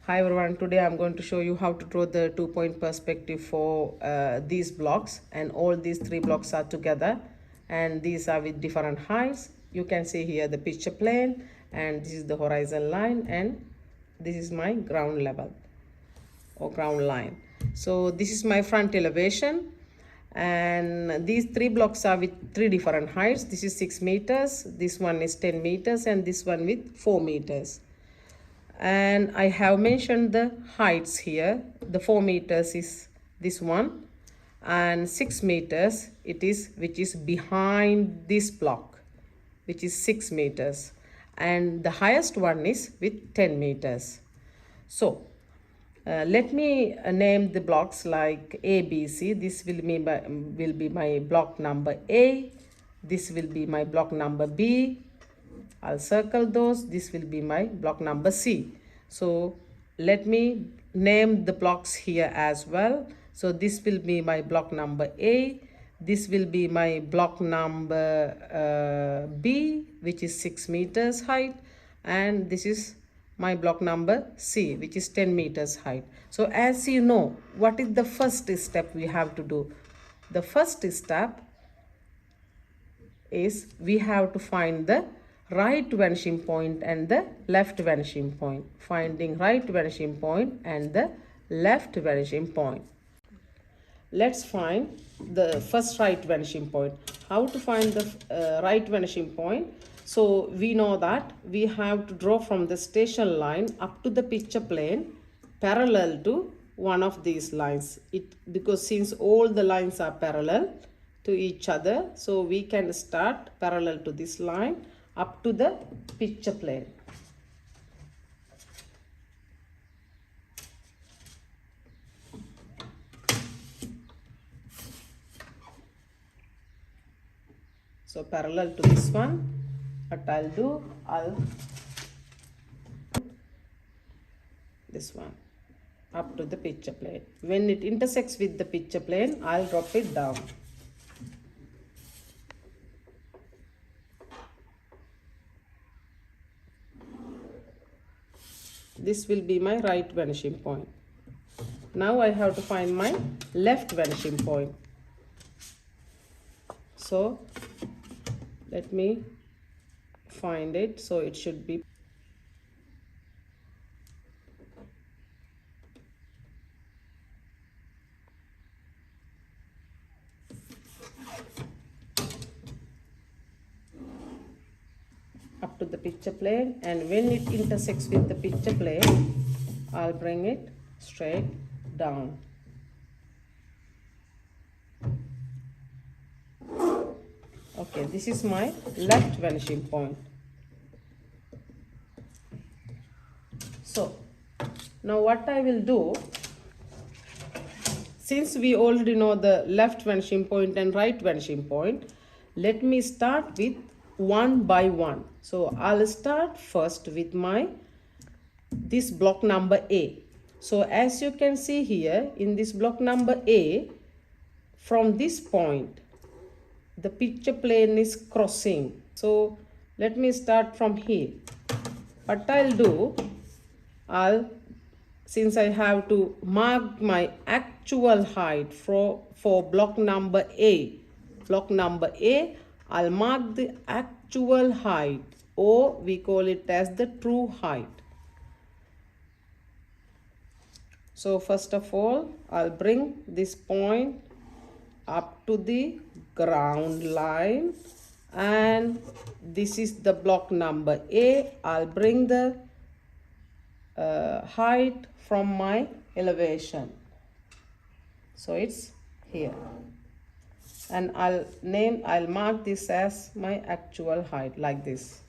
Hi everyone, today I'm going to show you how to draw the 2-point perspective for these blocks, and all these 3 blocks are together and these are with different heights. You can see here the picture plane, and this is the horizon line, and this is my ground level or ground line. So this is my front elevation, and these 3 blocks are with 3 different heights. This is 6 meters, this one is 10 meters, and this one with 4 meters. And I have mentioned the heights here. The 4 meters is this one, and 6 meters it is, which is behind this block, which is 6 meters, and the highest one is with 10 meters. So let me name the blocks like A, B, C. This will be my block number A. This will be my block number B. I'll circle those. This will be my block number C. So let me name the blocks here as well. So this will be my block number A. This will be my block number B, which is 6 meters height, and this is my block number C, which is 10 meters height. So as you know, what is the first step we have to do? The first step is we have to find the right vanishing point and the left vanishing point. Finding right vanishing point and the left vanishing point. Let's find the first right vanishing point. How to find the right vanishing point? So we know that we have to draw from the station line up to the picture plane parallel to one of these lines. Because since all the lines are parallel to each other, so we can start parallel to this line up to the picture plane. So parallel to this one, what I'll do, this one up to the picture plane. When it intersects with the picture plane, I'll drop it down. This will be my right vanishing point. Now I have to find my left vanishing point. So let me find it. So it should be up to the picture plane, and when it intersects with the picture plane, I'll bring it straight down. Okay, this is my left vanishing point. So now what I will do, since we already know the left vanishing point and right vanishing point, let me start with one by one. So I'll start first with this block number A. So as you can see here in this block number A, from this point the picture plane is crossing. So let me start from here. What I'll do, since I have to mark my actual height for block number A, I'll mark the actual height, or we call it as the true height. So first of all, I'll bring this point up to the ground line, and this is the block number A. I'll bring the height from my elevation. So it's here. And I'll mark this as my actual height like this.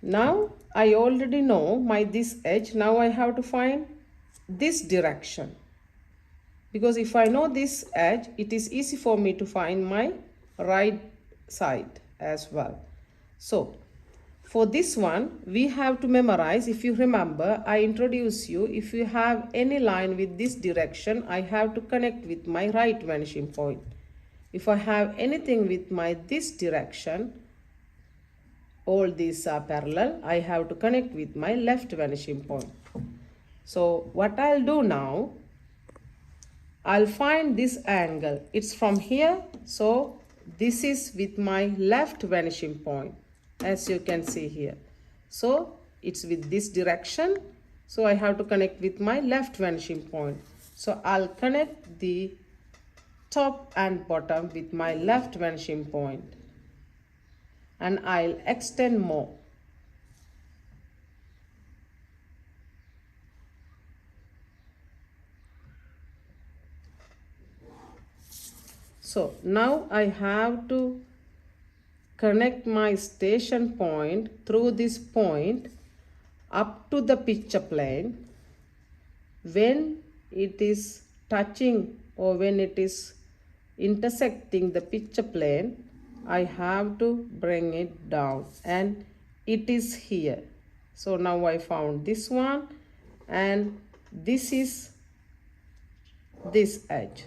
Now I already know this edge. Now I have to find this direction, because if I know this edge, it is easy for me to find my right side as well. So for this one, we have to memorize. If you remember, I introduce you, if you have any line with this direction, I have to connect with my right vanishing point. If I have anything with this direction, all these are parallel, I have to connect with my left vanishing point. So what I'll do now, I'll find this angle. It's from here, so this is with my left vanishing point, as you can see here. So it's with this direction, so I have to connect with my left vanishing point. So I'll connect the top and bottom with my left vanishing point, and I'll extend more. So now I have to connect my station point through this point up to the picture plane. When it is touching or when it is intersecting the picture plane, I have to bring it down, and it is here. So now I found this one, and this is this edge.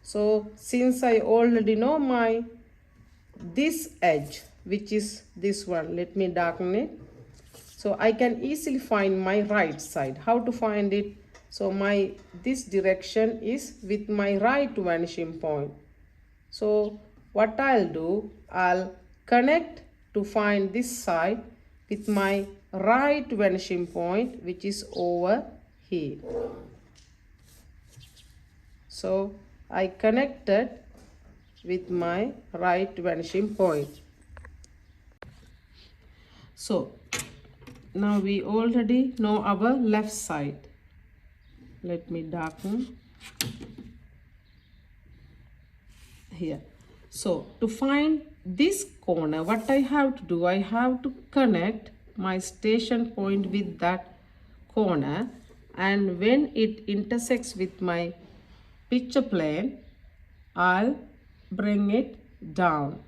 So since I already know this edge, which is this one, let me darken it. So I can easily find my right side. How to find it? So this direction is with my right vanishing point. So what I'll do, I'll connect to find this side with my right vanishing point, which is over here. So I connected with my right vanishing point. So now we already know our left side. Let me darken here. So to find this corner, what I have to do, I have to connect my station point with that corner, and when it intersects with my picture plane, I'll bring it down.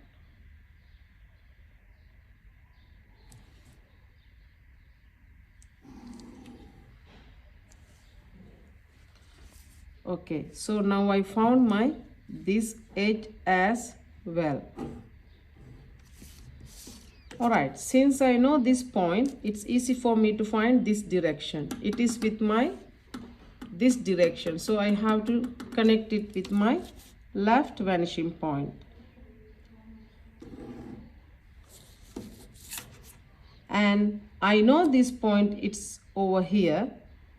Okay, so now I found this edge as well. Alright, since I know this point, it's easy for me to find this direction. It is with this direction, so I have to connect it with my left vanishing point. And I know this point, it's over here.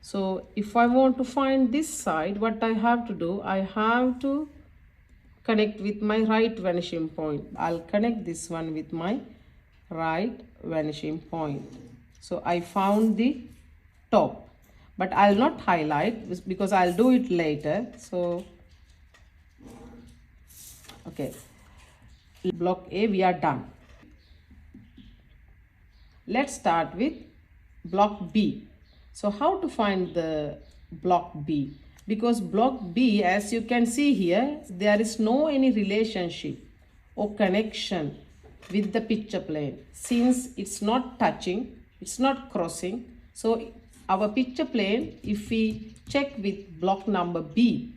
So if I want to find this side, what I have to do, I have to connect with my right vanishing point. I'll connect this one with my right vanishing point. So I found the top, but I'll not highlight because I'll do it later. So okay, block A, we are done. Let's start with block B. So how to find the block B? Because block B, as you can see here, there is no any relationship or connection with the picture plane, since it's not touching, it's not crossing. So our picture plane, if we check with block number B,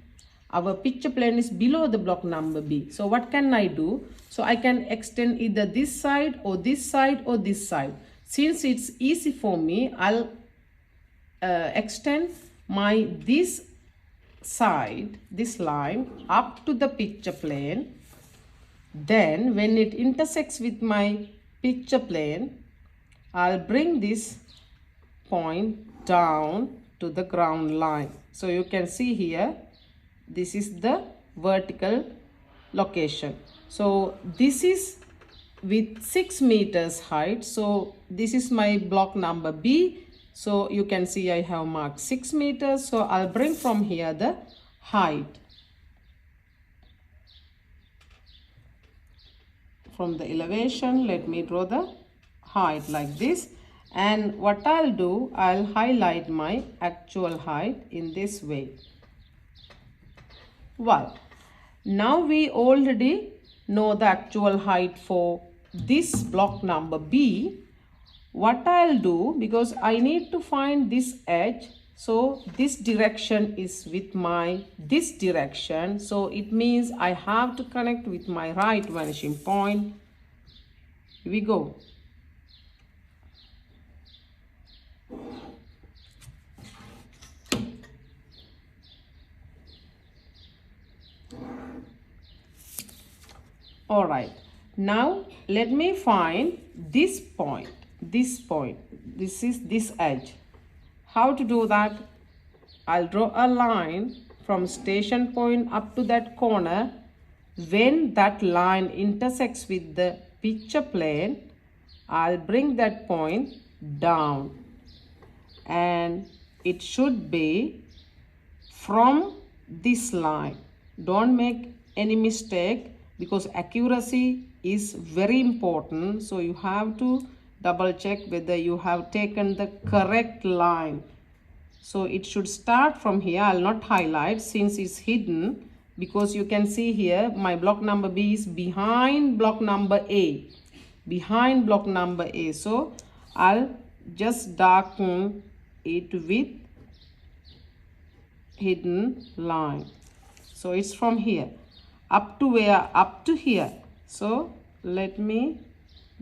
our picture plane is below the block number B. So what can I do? So I can extend either this side or this side or this side. Since it's easy for me, I'll extend this side, this line, up to the picture plane. Then when it intersects with my picture plane, I'll bring this point down to the ground line. So you can see here, this is the vertical location. So this is with 6 meters height. So this is my block number B. So you can see I have marked 6 meters. So I'll bring from here the height. From the elevation, let me draw the height like this. And what I'll do, I'll highlight my actual height in this way. Well, now we already know the actual height for this block number B. What I'll do, because I need to find this edge, so this direction is with this direction, so it means I have to connect with my right vanishing point. Here we go. All right, now let me find this point. This is this edge. How to do that? I'll draw a line from station point up to that corner. When that line intersects with the picture plane, I'll bring that point down, and it should be from this line. Don't make any mistake, because accuracy is very important. So you have to double check whether you have taken the correct line. So it should start from here. I'll not highlight since it's hidden, because you can see here my block number B is behind block number A. Behind block number A. So I'll just darken it with hidden line. So it's from here up to where? Up to here. So let me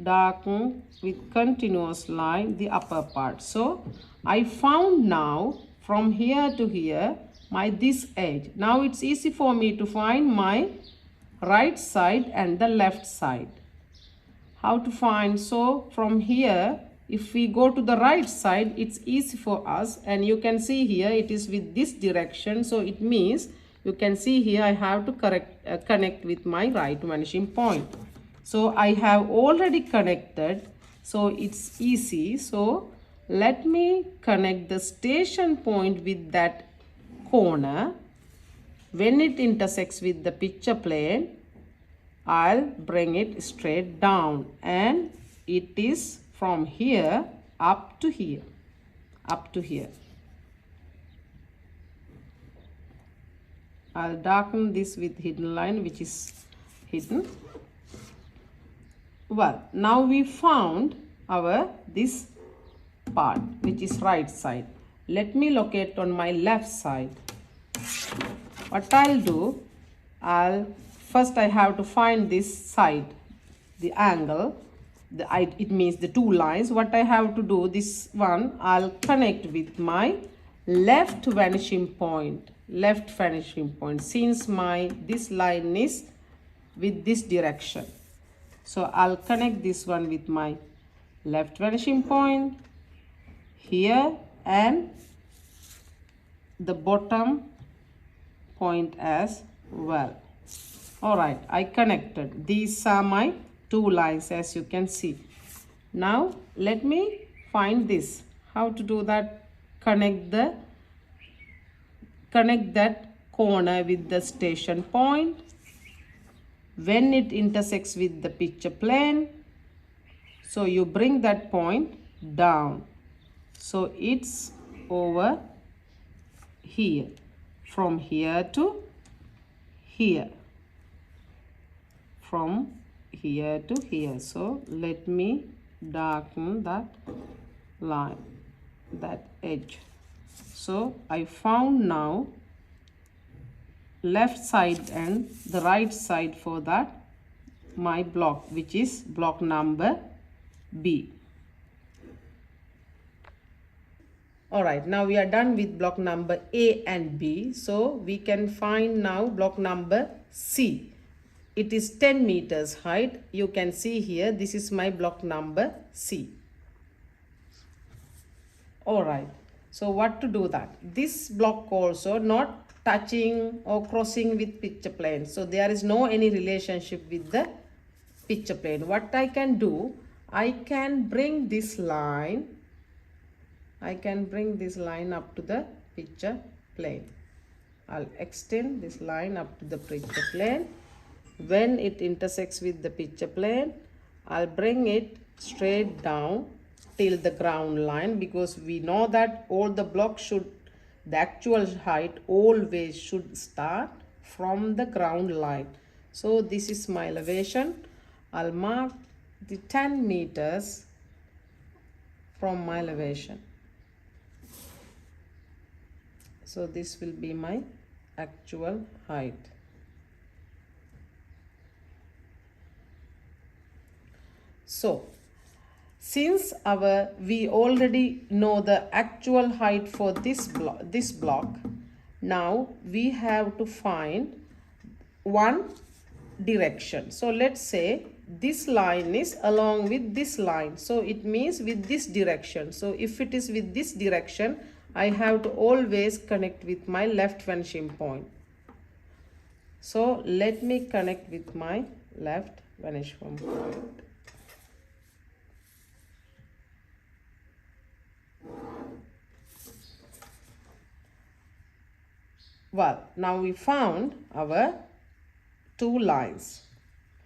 darken with continuous line the upper part. So I found now from here to here my this edge. Now it's easy for me to find my right side and the left side. How to find? So from here, if we go to the right side, it's easy for us, and you can see here it is with this direction. So it means you can see here I have to connect with my right vanishing point. So I have already connected, so it's easy. So let me connect the station point with that corner. When it intersects with the picture plane, I'll bring it straight down, and it is from here up to here, up to here. I'll darken this with hidden line, which is hidden. Well, now we found our this part, which is right side. Let me locate on my left side. What I'll do, first I have to find this side, the angle, it means the two lines. What I have to do, this one, I'll connect with my left vanishing point. Left vanishing point, since this line is with this direction. So I'll connect this one with my left vanishing point here, and the bottom point as well. All right, I connected. These are my two lines, as you can see. Now let me find this. How to do that? Connect that corner with the station point. When it intersects with the picture plane, so you bring that point down. So it's over here, from here to here, from here to here. So let me darken that line, that edge. So I found now left side and the right side for that my block, which is block number B. All right, now we are done with block number A and B. So we can find now block number C. It is 10 meters height. You can see here, this is my block number C. All right, so what to do that? This block also not touching or crossing with picture plane. So there is no any relationship with the picture plane. What I can do, I can bring this line. I can bring this line up to the picture plane. I'll extend this line up to the picture plane. When it intersects with the picture plane, I'll bring it straight down till the ground line, because we know that all the blocks should, the actual height always should start from the ground line. So this is my elevation. I'll mark the 10 meters from my elevation. So this will be my actual height. So since we already know the actual height for this block, now we have to find one direction. So let's say this line is along with this line, so it means with this direction. So if it is with this direction, I have to always connect with my left vanishing point. So let me connect with my left vanishing point. Well, now we found our two lines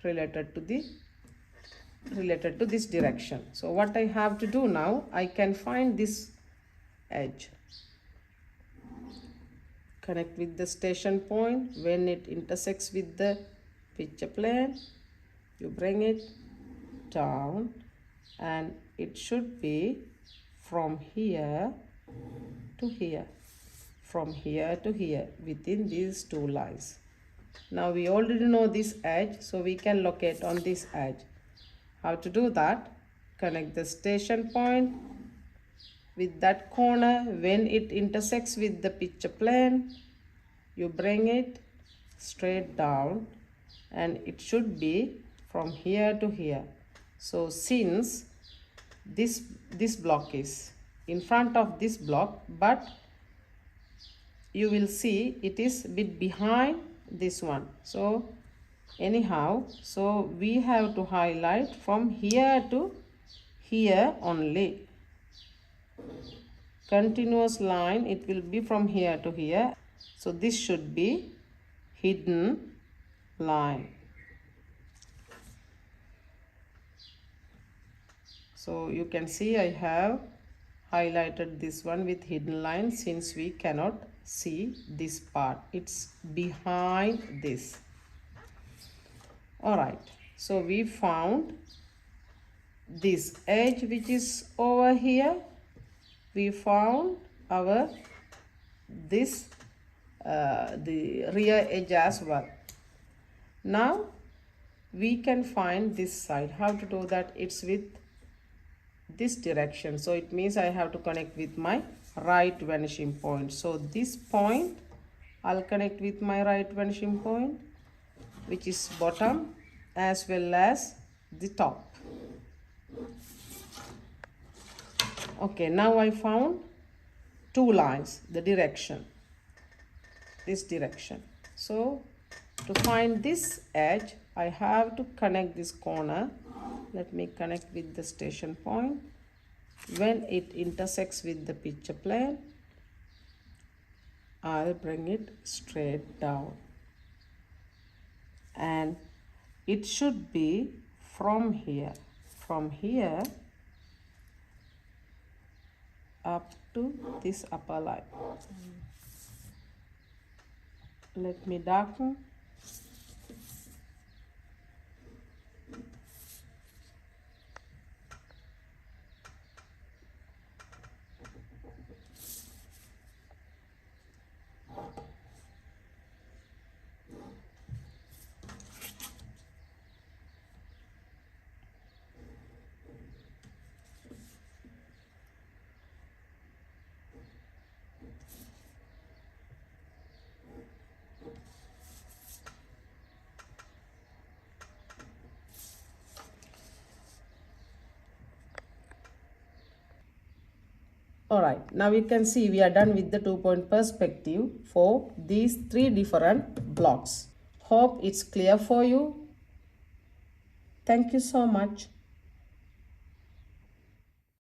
related to this direction. So what I have to do now, I can find this edge, connect with the station point. When it intersects with the picture plane, you bring it down, and it should be from here to here, from here to here, within these two lines. Now we already know this edge, so we can locate on this edge. How to do that? Connect the station point with that corner. When it intersects with the picture plane, you bring it straight down, and it should be from here to here. So since this block is in front of this block, but you will see it is a bit behind this one. So anyhow, so we have to highlight from here to here only. Continuous line, it will be from here to here. So this should be hidden line. So you can see I have highlighted this one with hidden line, since we cannot see this part, it's behind this. Alright, so we found this edge which is over here. We found our the rear edge as well. Now we can find this side. How to do that? It's with this direction, so it means I have to connect with my right vanishing point. So this point I'll connect with my right vanishing point, which is bottom as well as the top. Okay, now I found two lines, the direction, this direction. So to find this edge, I have to connect this corner. Let me connect with the station point. When it intersects with the picture plane, I'll bring it straight down, and it should be from here up to this upper line. Let me darken. Alright, now you can see we are done with the 2-point perspective for these 3 different blocks. Hope it's clear for you. Thank you so much.